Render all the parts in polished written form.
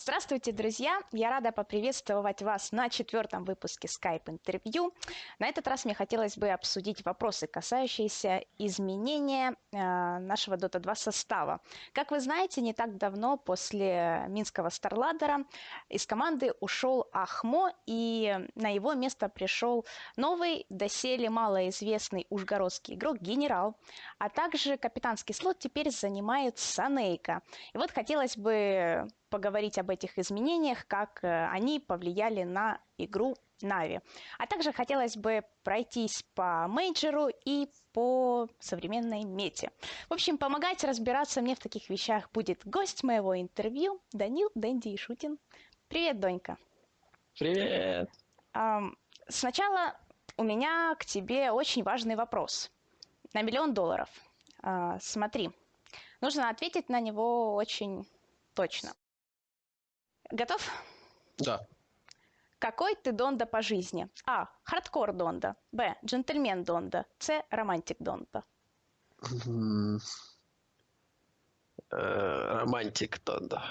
Здравствуйте, друзья! Я рада поприветствовать вас на 4-м выпуске Skype интервью. На этот раз мне хотелось бы обсудить вопросы, касающиеся изменения нашего Dota 2 состава. Как вы знаете, не так давно после минского Старладдера из команды ушел Ахмо, и на его место пришел новый, доселе малоизвестный ужгородский игрок Генерал, а также капитанский слот теперь занимает Санейка. И вот хотелось бы поговорить об этих изменениях, как они повлияли на игру Нави. А также хотелось бы пройтись по мейджору и по современной мете. В общем, помогать разбираться мне в таких вещах будет гость моего интервью Данил Дэнди Ишутин. Привет, Донька. Привет. Сначала у меня к тебе очень важный вопрос. На $1 000 000. Смотри, нужно ответить на него очень точно. Готов? Да. Какой ты Донда по жизни? А. Хардкор Донда. Б. Джентльмен Донда. С. Романтик Донда. Романтик Донда.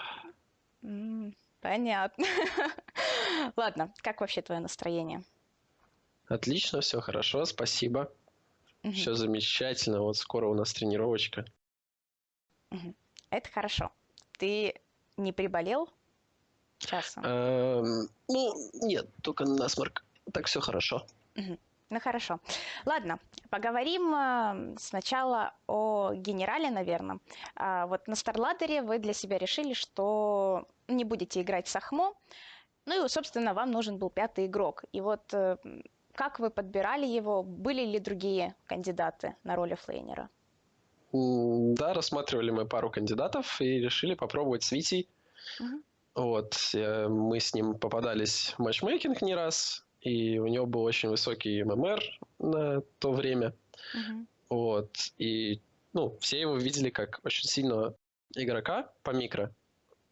Понятно. Ладно, как вообще твое настроение? Отлично, все хорошо, спасибо. Все замечательно. Вот скоро у нас тренировочка. Это хорошо. Ты не приболел часом? Нет, только насморк. Так все хорошо. Ну хорошо. Ладно, поговорим сначала о Генерале, наверное. Вот на Старладдере вы для себя решили, что не будете играть с Ахмо. Ну и, собственно, вам нужен был 5-й игрок. И вот как вы подбирали его? Были ли другие кандидаты на роль оффлейнера? Да, рассматривали мы пару кандидатов и решили попробовать с Витей. Вот, мы с ним попадались в матчмейкинг не раз, и у него был очень высокий ММР на то время. Вот, и все его видели как очень сильного игрока по микро,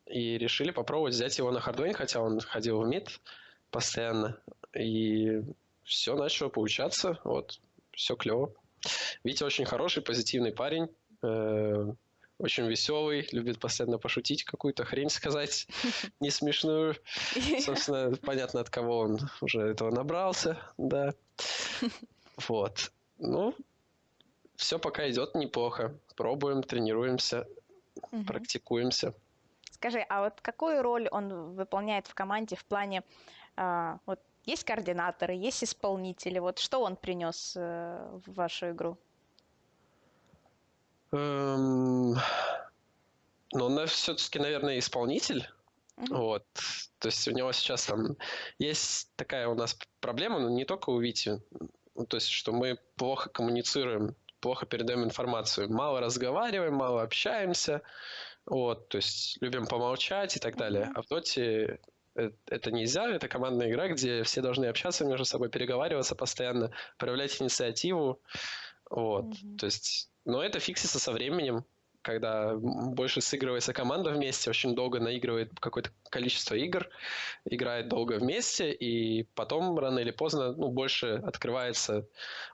и решили попробовать взять его на хардвейн, хотя он ходил в мид постоянно, и все начало получаться, вот, все клево. Витя очень хороший, позитивный парень, очень веселый, любит постоянно пошутить, какую-то хрень сказать, не смешную. Собственно, понятно, от кого он уже этого набрался, да. Вот. Все пока идет неплохо. Пробуем, тренируемся, практикуемся. Скажи, а вот какую роль он выполняет в команде в плане, вот есть координаторы, есть исполнители, вот что он принес в вашу игру? Он все-таки, наверное, исполнитель. Вот. То есть у него сейчас там есть такая у нас проблема, но не только у Вити. То есть, что мы плохо коммуницируем, плохо передаем информацию. Мало разговариваем, мало общаемся. Вот. То есть любим помолчать и так далее. А в Доте это нельзя. Это командная игра, где все должны общаться между собой, переговариваться постоянно, проявлять инициативу. Вот. То есть, но это фиксится со временем, когда больше сыгрывается команда вместе, очень долго наигрывает какое-то количество игр, играет долго вместе, и потом рано или поздно больше открывается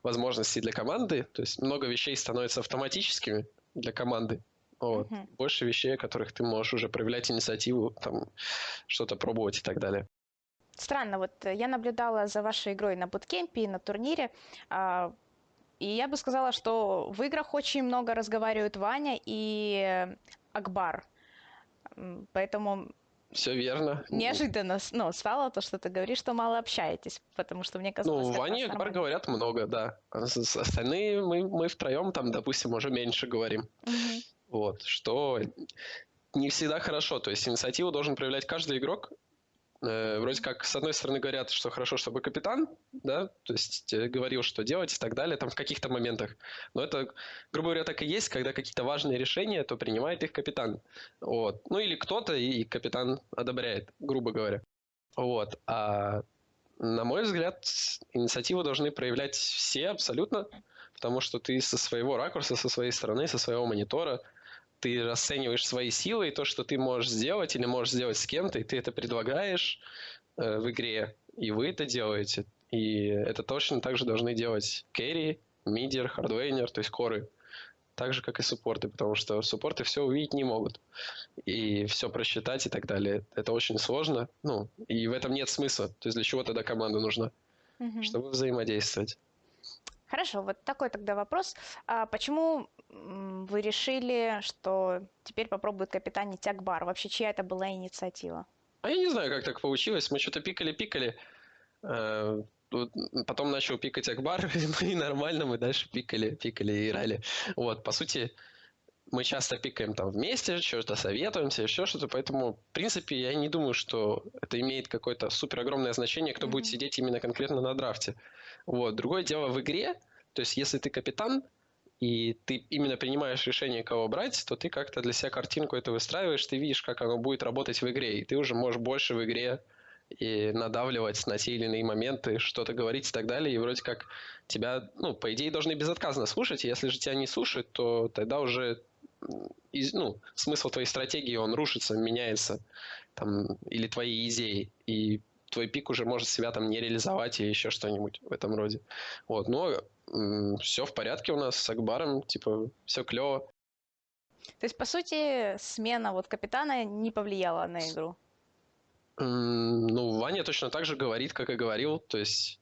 возможностей для команды, то есть много вещей становится автоматическими для команды. Вот. Больше вещей, о которых ты можешь уже проявлять инициативу, там, что-то пробовать и так далее. Странно, вот я наблюдала за вашей игрой на буткемпе и на турнире, и я бы сказала, что в играх очень много разговаривают Ваня и Акбар. Поэтому все верно. Неожиданно стало то, что ты говоришь, что мало общаетесь, потому что мне казалось, Ваня и Акбар говорят много, да. Остальные мы втроем там, допустим, уже меньше говорим. Вот, что не всегда хорошо. То есть инициативу должен проявлять каждый игрок. Вроде как, с одной стороны, говорят, что хорошо, чтобы капитан, да, то есть говорил, что делать и так далее, там в каких-то моментах. Но это, грубо говоря, так и есть, когда какие-то важные решения, то принимает их капитан. Вот. Или кто-то, и капитан одобряет, грубо говоря. Вот. А на мой взгляд, инициативу должны проявлять все абсолютно, потому что ты со своего ракурса, со своей стороны, со своего монитора, ты расцениваешь свои силы и то, что ты можешь сделать или можешь сделать с кем-то, и ты это предлагаешь в игре, и вы это делаете. И это точно так же должны делать керри, мидер, хардвейнер, то есть коры. так же, как и суппорты, потому что суппорты все увидеть не могут и все просчитать и так далее. Это очень сложно, ну, и в этом нет смысла. То есть для чего тогда команда нужна? Мгм. Чтобы взаимодействовать. Хорошо, вот такой тогда вопрос. А почему вы решили, что теперь попробует капитанить Акбар? Вообще, чья это была инициатива? А я не знаю, как так получилось. Мы что-то пикали-пикали. Тут потом начал пикать Акбар, и нормально, мы дальше пикали и играли. Вот, по сути, мы часто пикаем там вместе, что-то советуемся, еще что-то, поэтому, в принципе, я не думаю, что это имеет какое-то супер огромное значение, кто будет Мгм. сидеть именно конкретно на драфте. Вот. Другое дело в игре, то есть если ты капитан, и ты именно принимаешь решение, кого брать, то ты как-то для себя картинку это выстраиваешь, ты видишь, как оно будет работать в игре, и ты уже можешь больше в игре и надавливать на те или иные моменты, что-то говорить и так далее, и вроде как тебя, ну, по идее, должны безотказно слушать, и если же тебя не слушают, то тогда уже ну, смысл твоей стратегии, он рушится, меняется, там, или твои идеи, и твой пик уже может себя там не реализовать или еще что-нибудь в этом роде. Вот, но все в порядке у нас с Акбаром, типа, все клево. То есть, по сути, смена вот капитана не повлияла на игру? Ну, Ваня точно так же говорит, как и говорил, то есть,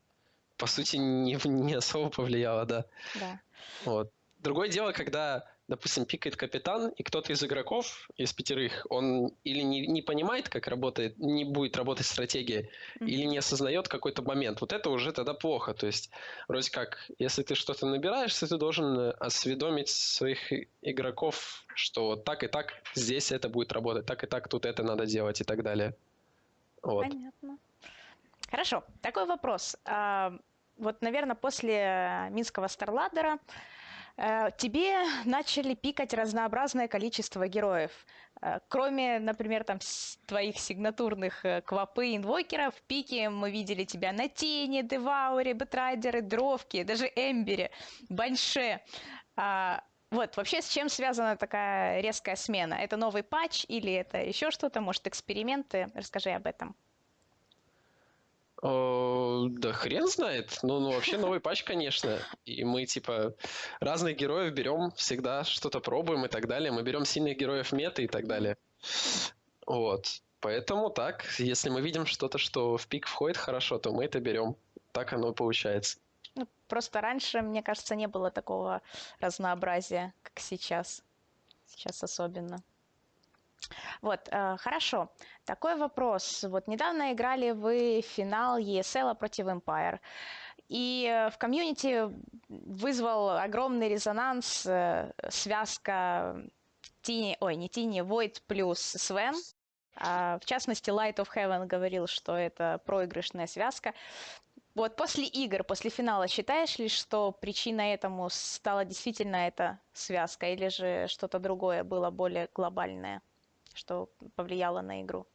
по сути, не особо повлияло, да. Да. Вот. Другое дело, когда, допустим, пикает капитан, и кто-то из игроков, из пятерых, он или не понимает, как работает, не будет работать стратегия, или Мгм. не осознает какой-то момент. Вот это уже тогда плохо. То есть, вроде как, если ты что-то набираешься, ты должен осведомить своих игроков, что вот так и так здесь это будет работать, так и так тут это надо делать и так далее. Вот. Понятно. Хорошо, такой вопрос. Вот, наверное, после Минского Старладдера тебе начали пикать разнообразное количество героев. Кроме, например, там твоих сигнатурных Квапы, Инвокеров, в пике мы видели тебя на Тени, Девауре, Бэтрайдере, Дровке, даже Эмбере, Баньше. А, вот, вообще, с чем связана такая резкая смена? Это новый патч или это еще что-то? Может, эксперименты? Расскажи об этом. Да хрен знает. Ну, вообще новый патч, конечно. И мы, типа, разных героев берем, всегда что-то пробуем и так далее. Мы берем сильных героев меты и так далее. Вот. Поэтому так, если мы видим что-то, что в пик входит хорошо, то мы это берем. Так оно получается. Ну, просто раньше, мне кажется, не было такого разнообразия, как сейчас. Сейчас особенно. Вот, хорошо. Такой вопрос. Вот недавно играли вы в финал ESL против Empire. И в комьюнити вызвал огромный резонанс связка Тини, ой, не Тини, Void плюс Свен. В частности, Light of Heaven говорил, что это проигрышная связка. Вот после игр, после финала, считаешь ли, что причиной этому стала действительно эта связка, или же что-то другое было более глобальное, что повлияло на игру?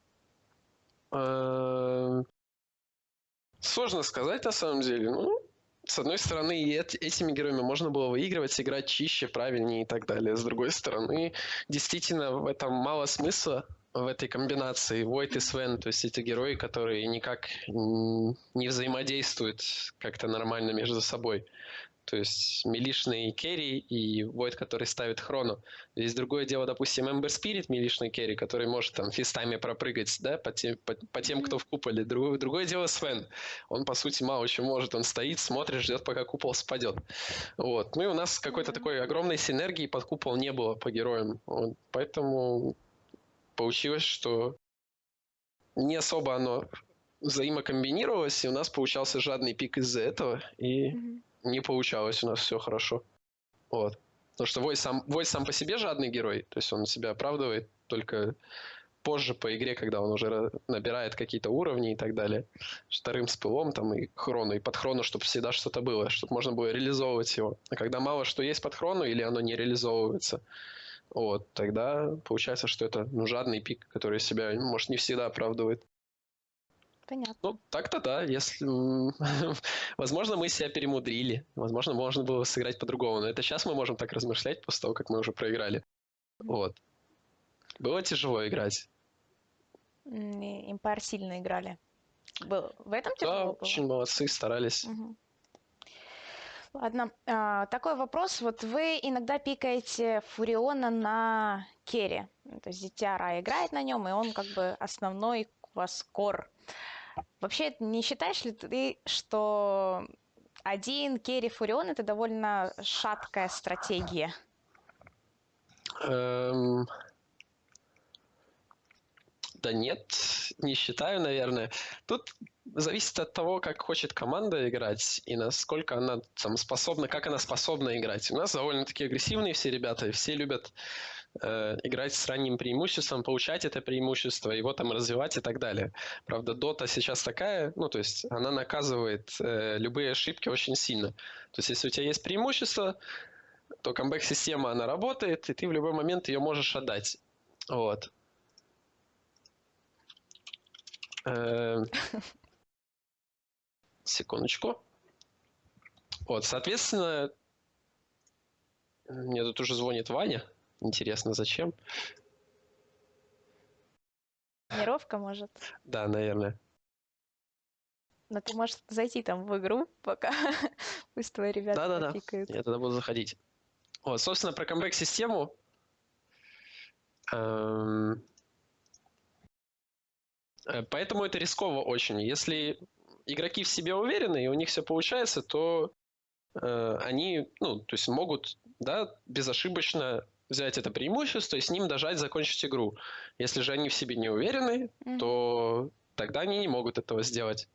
Сложно сказать на самом деле. Ну, с одной стороны, и этими героями можно было выигрывать, играть чище, правильнее и так далее. С другой стороны, действительно, в этом мало смысла, в этой комбинации Войт и Свен, то есть эти герои, которые никак не взаимодействуют как-то нормально между собой. То есть милишный керри и Войд, который ставит хроно. Есть другое дело, допустим, Эмбер Спирит, милишный керри, который может там фистами пропрыгать, да, по тем, кто в куполе. Другое дело Свен. Он, по сути, мало чего может. Он стоит, смотрит, ждет, пока купол спадет. Вот. Ну и у нас какой-то Да. такой огромной синергии под купол не было по героям. Вот. Поэтому получилось, что не особо оно взаимокомбинировалось, и у нас получался жадный пик из-за этого, и Мгм. не получалось у нас все хорошо. Вот. Потому что Вой сам по себе жадный герой, то есть он себя оправдывает только позже по игре, когда он уже набирает какие-то уровни и так далее. Вторым с пылом там и хрону, и под хрону, чтобы всегда что-то было, чтобы можно было реализовывать его. А когда мало что есть под хрону или оно не реализовывается, вот, тогда получается, что это жадный пик, который себя, может, не всегда оправдывает. Понятно. Ну, так-то да, если... Возможно, мы себя перемудрили. Возможно, можно было сыграть по-другому. Но это сейчас мы можем так размышлять после того, как мы уже проиграли. Мгм. Вот. Было тяжело играть. И Empire сильно играли. В этом Да, тяжело было? очень молодцы, старались. Мгм. Ладно, такой вопрос. Вот вы иногда пикаете Фуриона на керри. То есть Дитя играет на нем, и он как бы основной у вас кор. Вообще, не считаешь ли ты, что один керри Фурион это довольно шаткая стратегия? Эм, Да нет, не считаю, наверное. Тут зависит от того, как хочет команда играть и насколько она там способна, как она способна играть. У нас довольно-таки агрессивные все ребята, и все любят играть с ранним преимуществом, получать это преимущество, его там развивать и так далее. Правда, Дота сейчас такая, ну, то есть она наказывает любые ошибки очень сильно. То есть если у тебя есть преимущество, то камбэк-система, она работает, и ты в любой момент ее можешь отдать. Вот. Э, Секундочку. Вот, соответственно, мне тут уже звонит Ваня. Интересно, зачем? Тренировка может. Да, наверное. Но ты можешь зайти там в игру, пока пусть твои ребята Да-да-да, попикают. я тогда буду заходить. Вот, собственно, про камбэк-систему. Эм, Поэтому это рисково очень. Если игроки в себе уверены, и у них все получается, то они, ну, то есть могут, да, безошибочно взять это преимущество и с ним дожать, закончить игру. Если же они в себе не уверены, Мгм. то тогда они не могут этого сделать.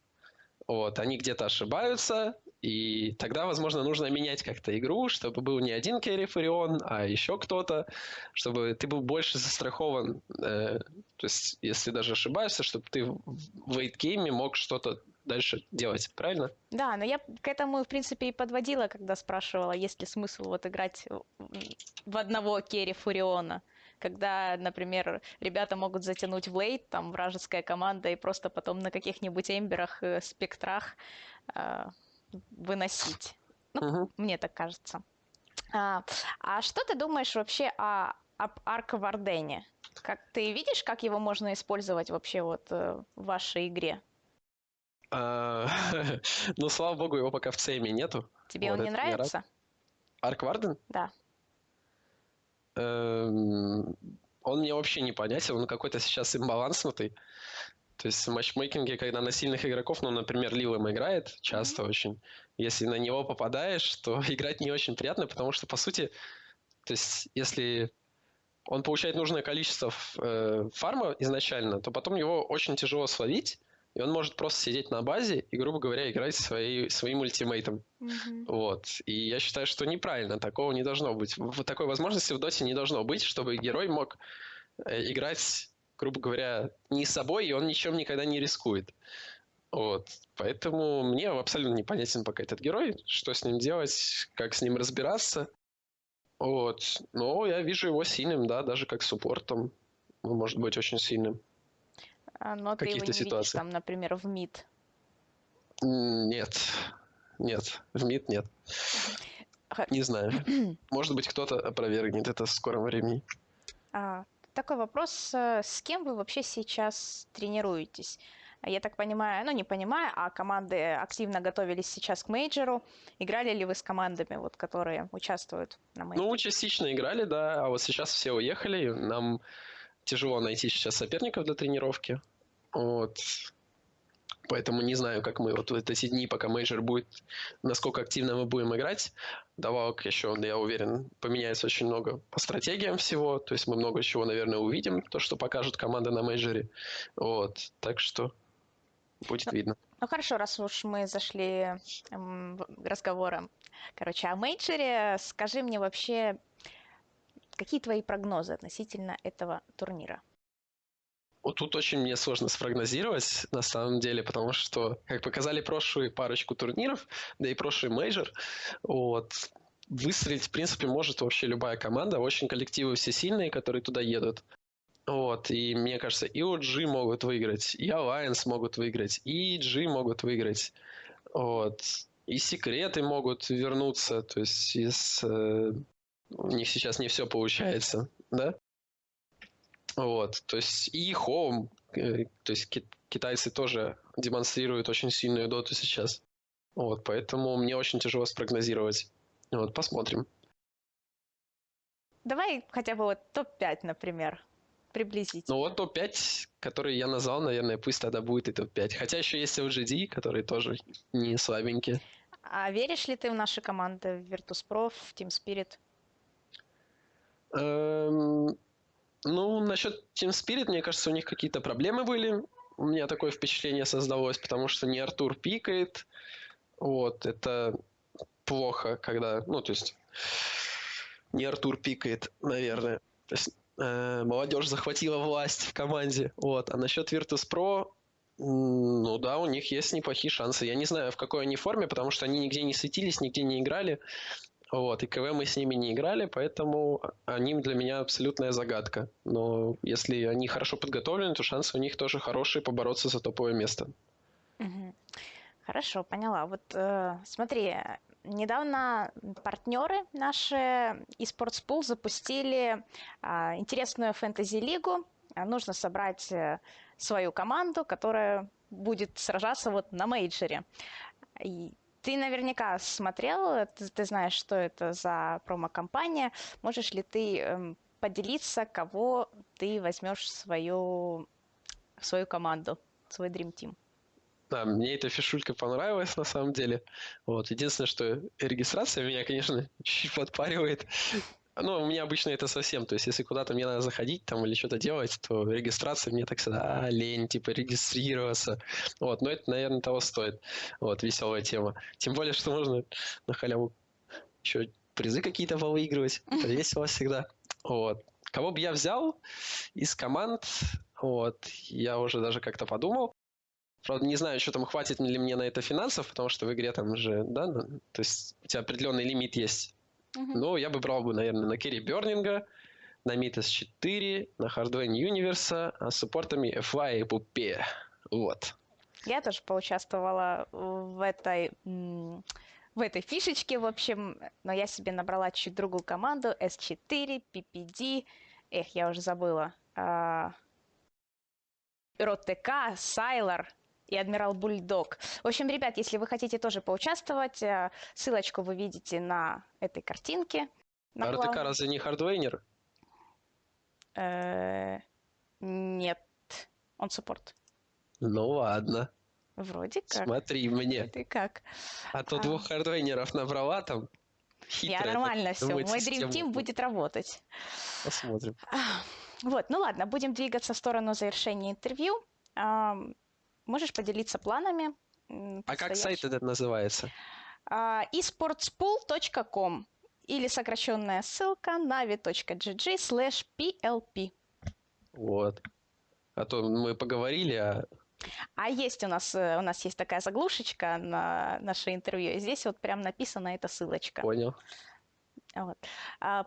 Вот, они где-то ошибаются, и тогда, возможно, нужно менять как-то игру, чтобы был не один Керри Фарион, а еще кто-то, чтобы ты был больше застрахован. То есть, если даже ошибаешься, чтобы ты в лейтгейме мог что-то дальше делать, правильно? Да, но я к этому, в принципе, и подводила, когда спрашивала, есть ли смысл вот играть в одного керри Фуриона, когда, например, ребята могут затянуть в лейт, там, вражеская команда, и просто потом на каких-нибудь эмберах, спектрах э, выносить. Ну, Мгм. мне так кажется. А, а что ты думаешь вообще об Арк-Вардене? Как ты видишь, как его можно использовать вообще вот в вашей игре? А, Ну, слава богу, его пока в цеме нету. Тебе Вот он не это меня радует. нравится? Арк Варден? Да. Эм, Он мне вообще не понятен, он какой-то сейчас имбаланснутый. То есть в матчмейкинге, когда на сильных игроков, ну, например, Ливом играет Мгм. часто очень, если на него попадаешь, то играть не очень приятно, потому что, по сути, то есть если он получает нужное количество фарма изначально, то потом его очень тяжело словить, и он может просто сидеть на базе и, грубо говоря, играть своим ультимейтом. Мгм. Вот. И я считаю, что неправильно, такого не должно быть. Такой возможности в доте не должно быть, чтобы герой мог играть, грубо говоря, не собой, и он ничем никогда не рискует. Вот. Поэтому мне абсолютно непонятен пока этот герой, что с ним делать, как с ним разбираться. Вот. Но я вижу его сильным, да, даже как суппортом. Он может быть очень сильным Но в ты его каких-то не видишь ситуациях. там, например, в мид. Нет. Нет. В мид нет. Ха- Не знаю. Может быть, кто-то опровергнет это в скором времени. А, Такой вопрос, с кем вы вообще сейчас тренируетесь? Я так понимаю, ну не понимаю, а команды активно готовились сейчас к мейджору. Играли ли вы с командами, вот, которые участвуют на Ну, мейджоре? частично играли, да, а вот сейчас все уехали. Нам тяжело найти сейчас соперников для тренировки. Вот. Поэтому не знаю, как мы вот эти дни, пока мейджор будет, насколько активно мы будем играть. Добавок еще, я уверен, поменяется очень много по стратегиям всего. То есть мы много чего, наверное, увидим, то, что покажут команды на мейджоре. Вот. Так что будет Ну, видно. ну хорошо, раз уж мы зашли разговором, короче, о мейджоре, скажи мне вообще, какие твои прогнозы относительно этого турнира? Вот тут очень мне сложно спрогнозировать, на самом деле, потому что, как показали прошлые парочку турниров, да и прошлый мейджор, вот, выстрелить, в принципе, может вообще любая команда. Очень коллективы все сильные, которые туда едут. Вот, и мне кажется, и OG могут выиграть, и Alliance могут выиграть, и EG могут выиграть. Вот. И секреты могут вернуться, то есть у них сейчас не все получается, да? Вот, то есть и Home, то есть китайцы тоже демонстрируют очень сильную доту сейчас. Вот, поэтому мне очень тяжело спрогнозировать. Вот, посмотрим. Давай хотя бы вот топ-5, например, Ну приблизительно. вот топ-5, который я назвал, наверное, пусть тогда будет и топ-5. Хотя еще есть LGD, которые тоже не слабенькие. А веришь ли ты в наши команды, в Virtus.pro, в Team Spirit? Эм, Ну, насчет Team Spirit, мне кажется, у них какие-то проблемы были. У меня такое впечатление создалось, потому что не Артур пикает. Вот, это плохо, когда, ну, то есть, не Артур пикает, наверное. То есть, молодежь захватила власть в команде. Вот. А насчет Virtus.pro, ну да, у них есть неплохие шансы. Я не знаю, в какой они форме, потому что они нигде не светились, нигде не играли. Вот, и КВ мы с ними не играли, поэтому они для меня абсолютная загадка. Но если они хорошо подготовлены, то шансы у них тоже хорошие побороться за топовое место. Мгм. Хорошо, поняла. Вот смотри, недавно партнеры наши eSports Pool запустили интересную фэнтези-лигу. Нужно собрать свою команду, которая будет сражаться вот на мейджоре. И ты наверняка смотрел, ты знаешь, что это за промо-компания. Можешь ли ты поделиться, кого ты возьмешь в свою команду, в свой Dream Team? Да, мне эта фишулька понравилась на самом деле. Вот. Единственное, что регистрация меня, конечно, чуть подпаривает. Ну, у меня обычно это совсем. То есть, если куда-то мне надо заходить там или что-то делать, то регистрация мне так всегда лень, типа, регистрироваться. Вот, но это, наверное, того стоит. Вот, веселая тема. Тем более, что можно на халяву еще призы какие-то повыигрывать. Это весело всегда. Вот. Кого бы я взял из команд, вот, я уже даже как-то подумал. Правда, не знаю, что там хватит ли мне на это финансов, потому что в игре там же, да, то есть у тебя определенный лимит есть. Мгм. Но я бы брал бы, наверное, на керри Бернинга, на мид S4, на хардвейн Юниверса, а с суппортами FY и Пупе. Вот. Я тоже поучаствовала в этой фишечке, в общем, но я себе набрала чуть другую команду, S4, PPD, я уже забыла, РОТК, Сайлор и Адмирал Бульдог. В общем, ребят, если вы хотите тоже поучаствовать, ссылочку вы видите на этой картинке. На А РТК разве не хардвейнер? Нет, он суппорт. Ну ладно, Вроде как. смотри мне. Ты как? А то А, двух хардвейнеров набрала там. Я Хитрая такая. нормально все. Думает, Мой Dream систему. Team будет работать. Посмотрим. Вот, ну ладно, будем двигаться в сторону завершения интервью. Можешь поделиться планами А как сайт предстоящими? этот называется? esportspool.com или сокращенная ссылка navi.gg/plp. Вот. А то мы поговорили, а А у нас есть такая заглушечка на наше интервью, и здесь вот прям написана эта ссылочка. понял. Вот.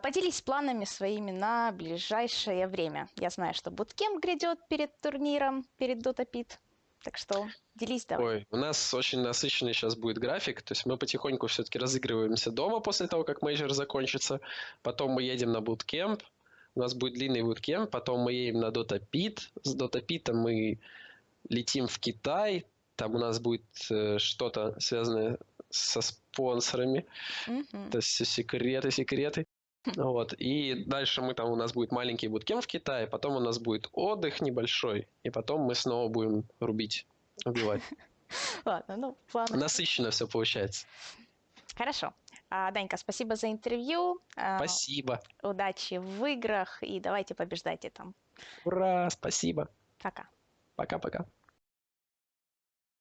Поделись планами своими на ближайшее время. Я знаю, что буткемп грядет перед турниром, перед Dota Pit. Так что делись давай. Ой, у нас очень насыщенный сейчас будет график, то есть мы потихоньку все-таки разыгрываемся дома после того, как мейджор закончится, потом мы едем на буткемп, у нас будет длинный буткемп, потом мы едем на Dota Pit, с Dota Pit мы летим в Китай, там у нас будет что-то связанное со спонсорами, Мгм. это все секреты. Вот. И дальше у нас будет маленький буткемп в Китае, потом у нас будет отдых небольшой, и потом мы снова будем рубить, убивать. Ладно, ну, планы. Насыщенно все получается. Хорошо. Данька, спасибо за интервью. Спасибо. Удачи в играх и давайте побеждайте там. Ура, спасибо. Пока. Пока-пока.